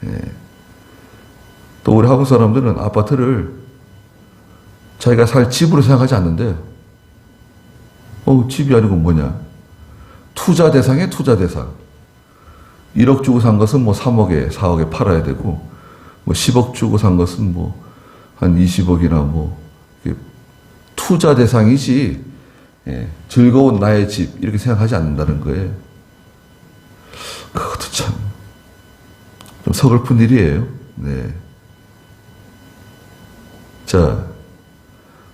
예. 또 우리 한국 사람들은 아파트를 자기가 살 집으로 생각하지 않는데, 집이 아니고 뭐냐? 투자 대상에 투자 대상. 1억 주고 산 것은 뭐 3억에, 4억에 팔아야 되고, 뭐 10억 주고 산 것은 뭐 한 20억이나 뭐, 투자 대상이지, 예, 즐거운 나의 집, 이렇게 생각하지 않는다는 거예요. 그것도 참, 좀 서글픈 일이에요. 네. 자,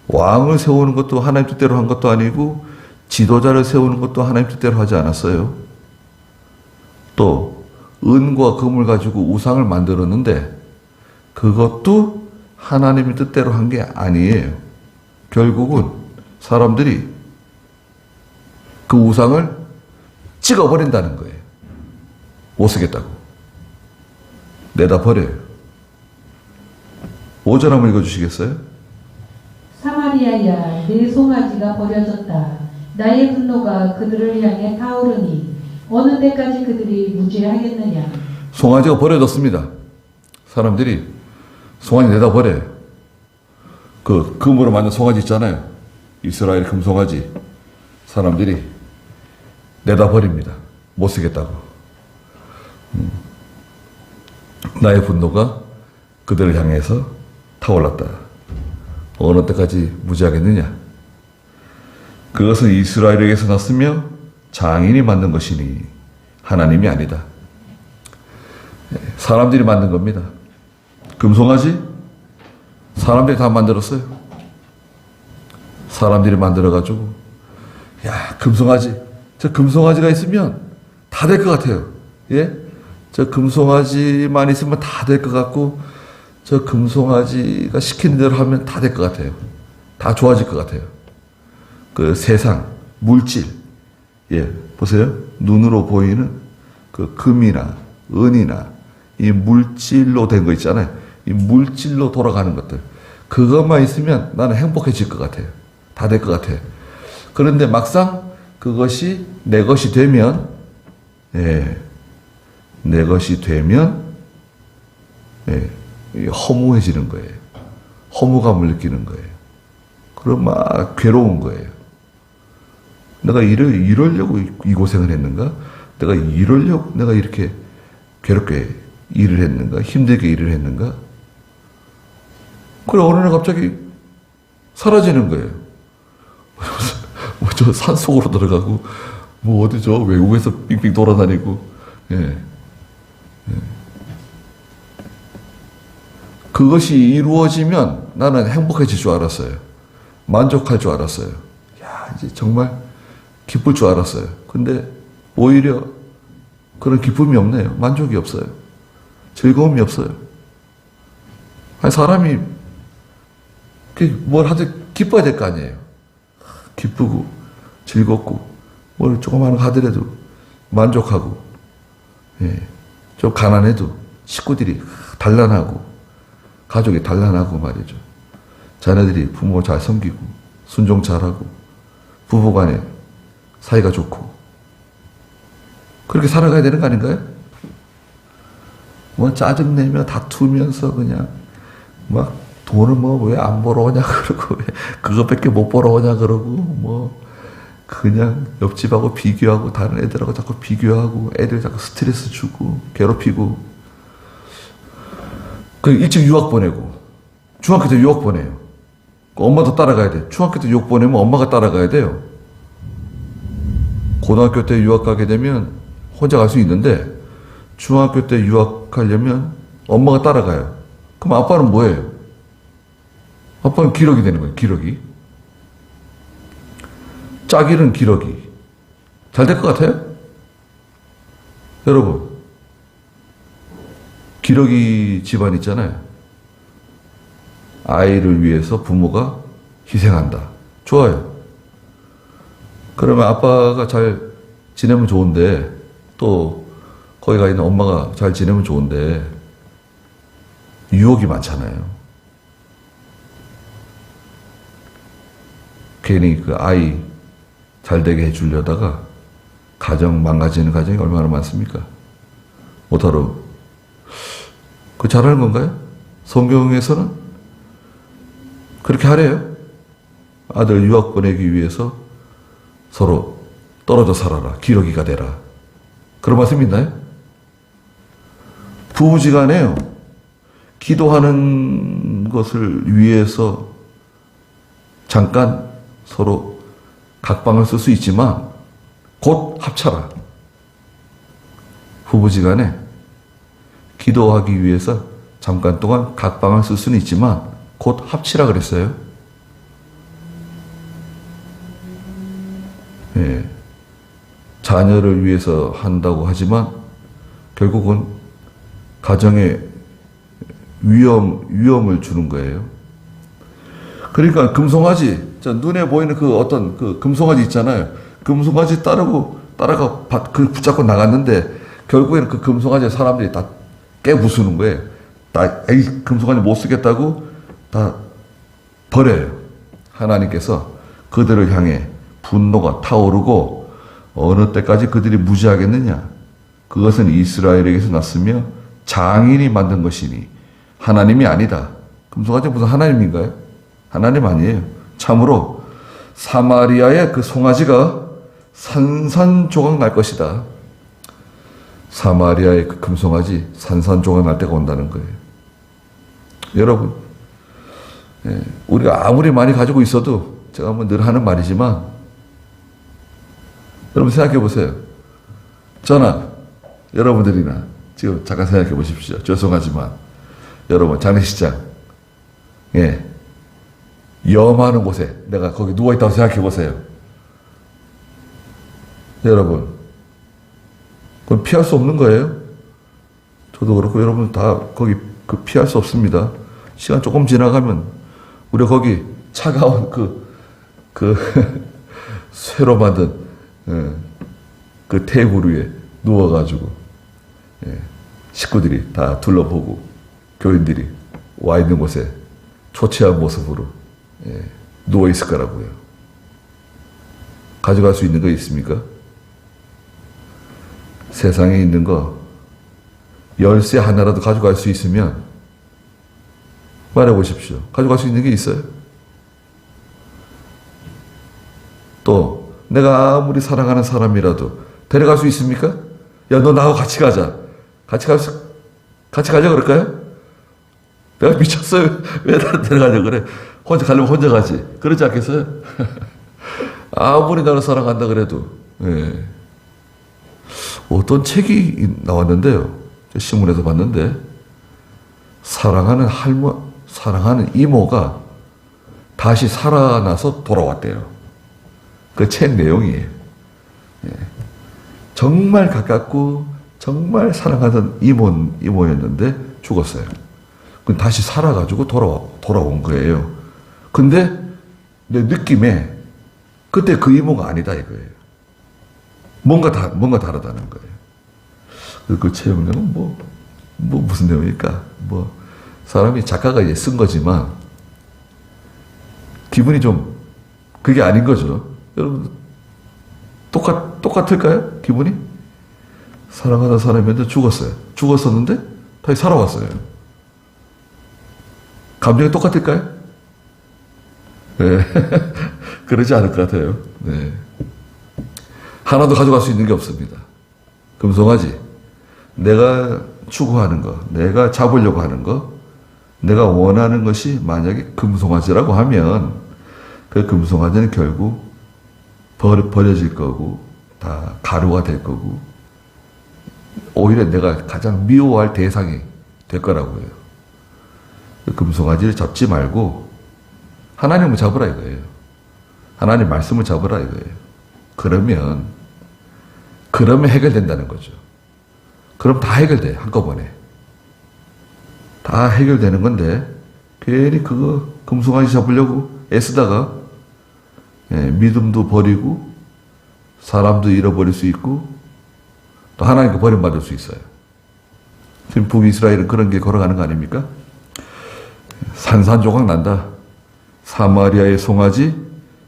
왕을 세우는 것도 하나님 뜻대로 한 것도 아니고, 지도자를 세우는 것도 하나님 뜻대로 하지 않았어요. 또, 은과 금을 가지고 우상을 만들었는데, 그것도 하나님의 뜻대로 한 게 아니에요. 결국은 사람들이 그 우상을 찍어버린다는 거예요. 못 쓰겠다고. 내다 버려요. 5절 한번 읽어주시겠어요? 사마리아야, 내 송아지가 버려졌다. 나의 분노가 그들을 향해 타오르니 어느 때까지 그들이 무죄하겠느냐. 송아지가 버려졌습니다. 사람들이 송아지 내다 버려요. 그 금으로 만든 송아지 있잖아요. 이스라엘 금송아지. 사람들이 내다 버립니다. 못 쓰겠다고. 나의 분노가 그들을 향해서 타올랐다. 어느 때까지 무죄하겠느냐? 그것은 이스라엘에게서 났으며 장인이 만든 것이니 하나님이 아니다. 사람들이 만든 겁니다. 금송아지? 사람들이 다 만들었어요. 사람들이 만들어가지고, 야, 금송아지. 저 금송아지가 있으면 다 될 것 같아요. 예? 저 금송아지만 있으면 다 될 것 같고, 저 금송아지가 시키는 대로 하면 다 될 것 같아요. 다 좋아질 것 같아요. 그 세상, 물질. 예, 보세요. 눈으로 보이는 그 금이나 은이나 이 물질로 된 거 있잖아요. 이 물질로 돌아가는 것들. 그것만 있으면 나는 행복해질 것 같아요. 다 될 것 같아요. 그런데 막상 그것이 내 것이 되면, 예, 내 것이 되면, 예, 허무해지는 거예요. 허무감을 느끼는 거예요. 그럼 막 괴로운 거예요. 내가 이러려고 이 고생을 했는가? 내가 이러려고 내가 이렇게 괴롭게 일을 했는가? 힘들게 일을 했는가? 그래, 어느 날 갑자기 사라지는 거예요. 뭐 저 산속으로 들어가고, 뭐 어디 저 외국에서 빙빙 돌아다니고, 예. 그것이 이루어지면 나는 행복해질 줄 알았어요. 만족할 줄 알았어요. 야, 이제 정말 기쁠 줄 알았어요. 근데 오히려 그런 기쁨이 없네요. 만족이 없어요. 즐거움이 없어요. 아니, 사람이 뭘 하든 기뻐야 될 거 아니에요. 기쁘고 즐겁고 뭘 조그마한 거 하더라도 만족하고, 예, 좀 가난해도 식구들이 단란하고 가족이 단란하고 말이죠. 자녀들이 부모 잘 섬기고 순종 잘하고 부부간에 사이가 좋고 그렇게 살아가야 되는 거 아닌가요? 뭐 짜증내며 다투면서 그냥 막 돈을 뭐 왜 안 벌어 오냐 그러고 왜 그것밖에 못 벌어 오냐 그러고 뭐 그냥 옆집하고 비교하고 다른 애들하고 자꾸 비교하고 애들 자꾸 스트레스 주고 괴롭히고 그 일찍 유학 보내고 중학교 때 유학 보내요. 엄마도 따라가야 돼. 중학교 때 유학 보내면 엄마가 따라가야 돼요. 고등학교 때 유학 가게 되면 혼자 갈 수 있는데 중학교 때 유학하려면 엄마가 따라가요. 그럼 아빠는 뭐예요? 아빠는 기러기 되는 거예요. 기러기. 짝이는 기러기. 잘 될 것 같아요? 여러분, 기러기 집안 있잖아요. 아이를 위해서 부모가 희생한다. 좋아요. 그러면 아빠가 잘 지내면 좋은데 또 거기 가 있는 엄마가 잘 지내면 좋은데 유혹이 많잖아요. 괜히 그 아이 잘 되게 해주려다가 가정 망가지는 가정이 얼마나 많습니까? 못하러 그 잘하는 건가요? 성경에서는 그렇게 하래요. 아들 유학 보내기 위해서 서로 떨어져 살아라. 기러기가 되라. 그런 말씀 있나요? 부부지간에요. 기도하는 것을 위해서 잠깐 서로 각방을 쓸 수 있지만 곧 합쳐라. 부부지간에 기도하기 위해서 잠깐 동안 각방을 쓸 수는 있지만 곧 합치라 그랬어요. 예. 자녀를 위해서 한다고 하지만 결국은 가정에 위험을 주는 거예요. 그러니까 금송아지, 눈에 보이는 그 어떤 그 금송아지 있잖아요. 금송아지 따라가 붙잡고 나갔는데 결국에는 그 금송아지 사람들이 다 깨부수는 거예요. 에이, 금송아지 못 쓰겠다고 다 버려요. 하나님께서 그들을 향해 분노가 타오르고 어느 때까지 그들이 무지하겠느냐. 그것은 이스라엘에게서 났으며 장인이 만든 것이니 하나님이 아니다. 금송아지 무슨 하나님인가요? 하나님 아니에요. 참으로 사마리아의 그 송아지가 산산조각 날 것이다. 사마리아의 그 금송아지 산산조각 날 때가 온다는 거예요. 여러분, 우리가 아무리 많이 가지고 있어도 제가 뭐 늘 하는 말이지만 여러분 생각해 보세요. 저나 여러분들이나 지금 잠깐 생각해 보십시오. 죄송하지만 여러분 장례식장 염하는 곳에 내가 거기 누워있다고 생각해 보세요. 여러분 그건 피할 수 없는 거예요. 저도 그렇고 여러분 다 거기 피할 수 없습니다. 시간 조금 지나가면 우리 거기 차가운 쇠로 만든 그 테이블 위에 누워가지고 식구들이 다 둘러보고 교인들이 와 있는 곳에 초췌한 모습으로 누워 있을 거라고요. 가져갈 수 있는 거 있습니까? 세상에 있는 거 열쇠 하나라도 가져갈 수 있으면 말해 보십시오. 가져갈 수 있는 게 있어요? 또 내가 아무리 사랑하는 사람이라도 데려갈 수 있습니까? 야, 너 나하고 같이 가자. 같이 가자 그럴까요? 내가 미쳤어요. 왜 나를 데려가려고 그래? 혼자 가려면 혼자 가지. 그러지 않겠어요? 아무리 나를 사랑한다 그래도. 어떤 책이 나왔는데요. 신문에서 봤는데 사랑하는 이모가 다시 살아나서 돌아왔대요. 그 책 내용이에요. 정말 가깝고 정말 사랑하던 이모였는데 죽었어요. 다시 살아가지고 돌아온 거예요. 근데 내 느낌에 그때 그 이모가 아니다 이거예요. 뭔가 다르다는 거예요. 그 책 내용은 뭐 무슨 내용일까? 사람이 작가가 이제 쓴 거지만 기분이 좀 그게 아닌 거죠. 여러분 똑같을까요? 기분이? 사랑하던 사람이었는데 죽었어요. 죽었었는데 살아왔어요. 감정이 똑같을까요? 네. 그러지 않을 것 같아요. 네. 하나도 가져갈 수 있는 게 없습니다. 금송아지. 내가 추구하는 거, 내가 잡으려고 하는 거, 내가 원하는 것이 만약에 금송아지라고 하면 그 금송아지는 결국 버려질 거고 다 가루가 될 거고 오히려 내가 가장 미워할 대상이 될 거라고 해요. 그 금송아지를 잡지 말고 하나님을 잡으라 이거예요. 하나님 말씀을 잡으라 이거예요. 그러면 해결된다는 거죠. 그럼 다 해결돼 한꺼번에. 다 해결되는 건데 괜히 그거 금송아지 잡으려고 애쓰다가 믿음도 버리고 사람도 잃어버릴 수 있고 또 하나님께 버림받을 수 있어요. 지금 북이스라엘은 그런 게 걸어가는 거 아닙니까? 산산조각 난다. 사마리아의 송아지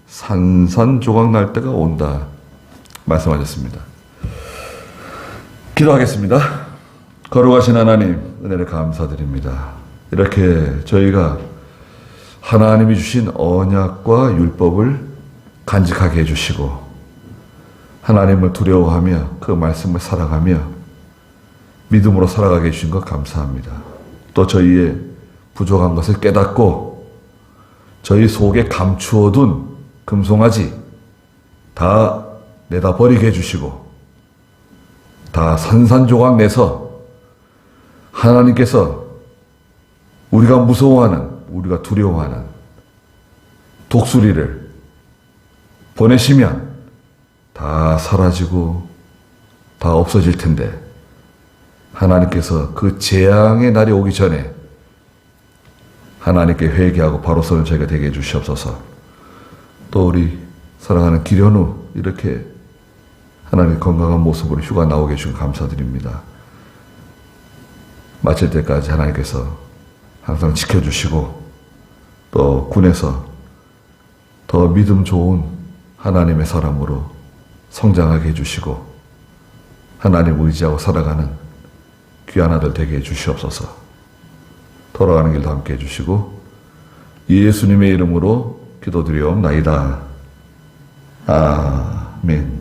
산산조각 날 때가 온다 말씀하셨습니다. 기도하겠습니다. 거룩하신 하나님 은혜를 감사드립니다. 이렇게 저희가 하나님이 주신 언약과 율법을 간직하게 해주시고 하나님을 두려워하며 그 말씀을 살아가며 믿음으로 살아가게 해주신 것 감사합니다. 또 저희의 부족한 것을 깨닫고 저희 속에 감추어둔 금송아지 다 내다 버리게 해주시고 다 산산조각 내서 하나님께서 우리가 무서워하는, 우리가 두려워하는 독수리를 보내시면 다 사라지고 다 없어질 텐데 하나님께서 그 재앙의 날이 오기 전에 하나님께 회개하고 바로 서는 저희가 되게 해주시옵소서. 또 우리 사랑하는 기련우 이렇게 하나님 건강한 모습으로 휴가 나오게 해주셔서 감사드립니다. 마칠 때까지 하나님께서 항상 지켜주시고 또 군에서 더 믿음 좋은 하나님의 사람으로 성장하게 해주시고 하나님 의지하고 살아가는 귀한 아들 되게 해주시옵소서. 돌아가는 길도 함께 해주시고 예수님의 이름으로 기도드리옵나이다. 아멘.